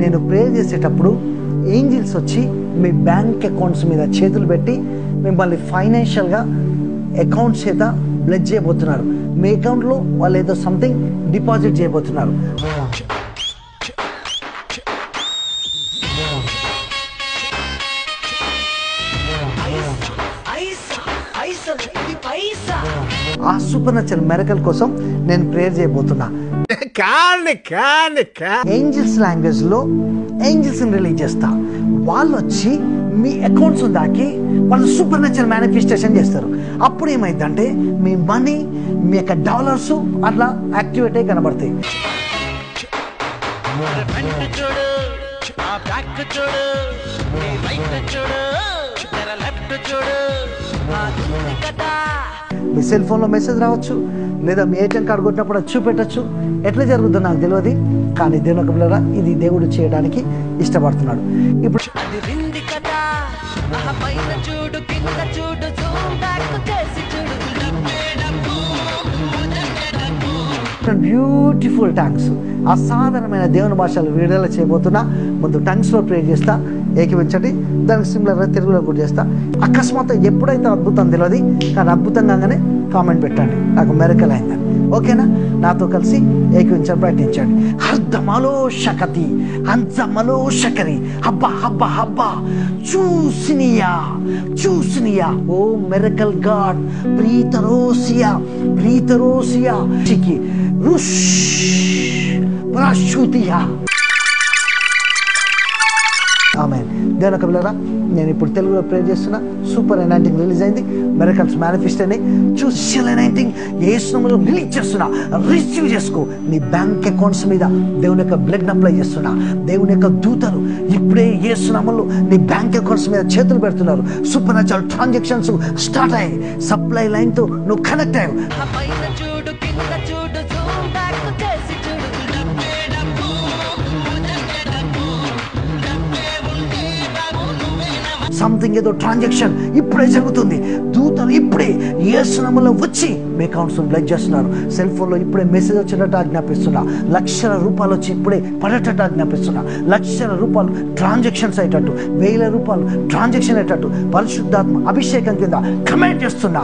నేను ప్రేయర్ చేసేటప్పుడు ఏంజిల్స్ వచ్చి మీ బ్యాంక్ అకౌంట్స్ మీద చేతులు పెట్టి మిమ్మల్ని ఫైనాన్షియల్గా అకౌంట్స్ చేత బ్లెస్ చేయబోతున్నారు. మీ అకౌంట్లో వాళ్ళు ఏదో సంథింగ్ డిపాజిట్ చేయబోతున్నారు. ఆ సూపర్ న్యాచురల్ మిరకల్ కోసం నేను ప్రేయర్ చేయబోతున్నా. ఏంజిల్స్ లాంగ్వేజ్ లో ఏంజిల్స్ రిలీజ్ చేస్తా. వాళ్ళు వచ్చి మీ అకౌంట్స్ దాకి వాళ్ళు సూపర్ న్యాచురల్ మేనిఫెస్టేషన్ చేస్తారు. అప్పుడు ఏమైందంటే మీ మనీ, మీ యొక్క డాలర్స్ అట్లా యాక్టివేట్ అయి కనబడతాయి. మీ సెల్ ఫోన్లో మెసేజ్ రావచ్చు, లేదా మీ ఏటీఎం కార్డు కొట్టినప్పుడు అది చూపెట్టచ్చు. ఎట్లా జరుగుతుందో నాకు తెలియదు, కానీ దేవుని యొక్క పిల్లరా ఇది దేవుడు చేయడానికి ఇష్టపడుతున్నాడు. ఇప్పుడు బ్యూటిఫుల్ టంగ్స్, అసాధారణమైన దేవుని భాషలు విడుదల చేయబోతున్నా. ముందు టంగ్స్లో ప్రే చేస్తా, ఏకీవించండి. దానికి సిమిలర్గా తెలుగులో కూడా చేస్తా. అకస్మాత్ ఎప్పుడైతే అద్భుతం తెలియదు, కానీ అద్భుతంగానే కామెంట్ పెట్టండి నాకు మెరకల్ అయిందని. ఓకేనా? నాతో కలిసి ఏకీవించండి, ప్రయత్నించండి. అర్ధమలో శకతి అంజమలో శకరి హబ్బా హబ్బా హబ్బా చూసినియా చూసినియా. ఓ మెరకల్ గాడ్, ప్రీతరోసియా ప్రీతరోసియా చికి రుష్ ప్రాశుతియా. ఆమేన్. దేవుని యొక్క పిల్లరా, నేను ఇప్పుడు తెలుగులో ప్రే చేస్తున్నా. సూపర్ అనాయింటింగ్ రిలీజ్ అయింది, మిరకల్స్ మేనిఫెస్ట్ అయినాయి. చూసిల్ అనాయింటింగ్ యేసునామములో రిలీజ్ చేస్తున్నా. రిసీవ్ చేసుకో. నీ బ్యాంక్ అకౌంట్స్ మీద దేవుని యొక్క బ్లడ్ అప్లై చేస్తున్నా. దేవుని యొక్క దూతలు ఇప్పుడే యేసునామములో నీ బ్యాంక్ అకౌంట్స్ మీద చేతులు పెడుతున్నారు. సూపర్ న్యాచురల్ ట్రాన్సాక్షన్స్ స్టార్ట్ అయ్యాయి. సప్లై లైన్తో నువ్వు కనెక్ట్ అయ్యావు. సంథింగ్ ఏదో ట్రాన్సాక్షన్ ఇప్పుడే జరుగుతుంది. దూతలు ఇప్పుడే యేసునామములో వచ్చి మీ అకౌంట్స్ బ్లడ్ చేస్తున్నారు. సెల్ ఫోన్లో ఇప్పుడే మెసేజ్ వచ్చేటట్టు ఆజ్ఞాపిస్తున్నా. లక్షల రూపాయలు వచ్చి ఇప్పుడే పడేటట్టు ఆజ్ఞాపిస్తున్నా. లక్షల రూపాయలు ట్రాన్సాక్షన్స్ అయ్యేటట్టు, 1000 రూపాయలు ట్రాన్సాక్షన్ అయ్యేటట్టు పరిశుద్ధాత్మ అభిషేకం కింద కమెంట్ చేస్తున్నా.